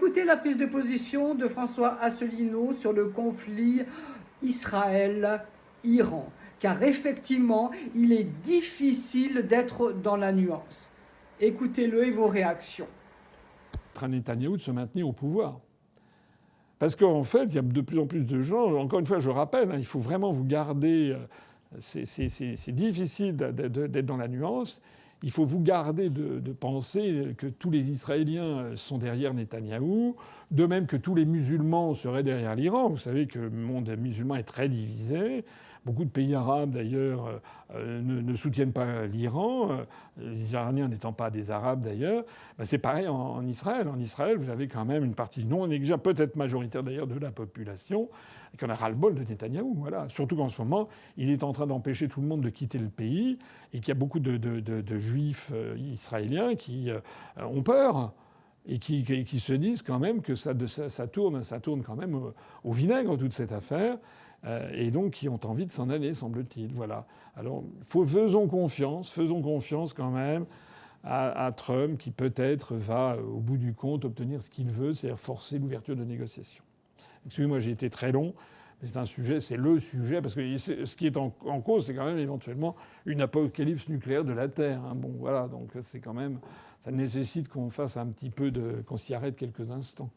écoutez la prise de position de François Asselineau sur le conflit Israël-Iran. Car effectivement, il est difficile d'être dans la nuance. Écoutez-le et vos réactions. À Netanyahou de se maintenir au pouvoir. Parce qu'en fait, il y a de plus en plus de gens, encore une fois, je rappelle, il faut vraiment vous garder. C'est difficile d'être dans la nuance. Il faut vous garder de penser que tous les Israéliens sont derrière Netanyahou, de même que tous les musulmans seraient derrière l'Iran. Vous savez que le monde musulman est très divisé. Beaucoup de pays arabes, d'ailleurs, ne soutiennent pas l'Iran, les Iraniens n'étant pas des Arabes, d'ailleurs. Ben c'est pareil en Israël. En Israël, vous avez quand même une partie non négligeable, peut-être majoritaire d'ailleurs, de la population, qui en a ras-le-bol de Netanyahou. Voilà. Surtout qu'en ce moment, il est en train d'empêcher tout le monde de quitter le pays et qu'il y a beaucoup de juifs israéliens qui ont peur et qui se disent quand même que ça tourne quand même au vinaigre, toute cette affaire. Et donc qui ont envie de s'en aller, semble-t-il. Voilà. Alors, faisons confiance quand même à Trump, qui peut-être va, au bout du compte, obtenir ce qu'il veut, c'est-à-dire forcer l'ouverture de négociations. Excusez-moi, j'ai été très long, mais c'est le sujet, parce que ce qui est en cause, c'est quand même éventuellement une apocalypse nucléaire de la Terre. Hein. Bon, voilà, donc c'est quand même, ça nécessite qu'on fasse un petit peu qu'on s'y arrête quelques instants.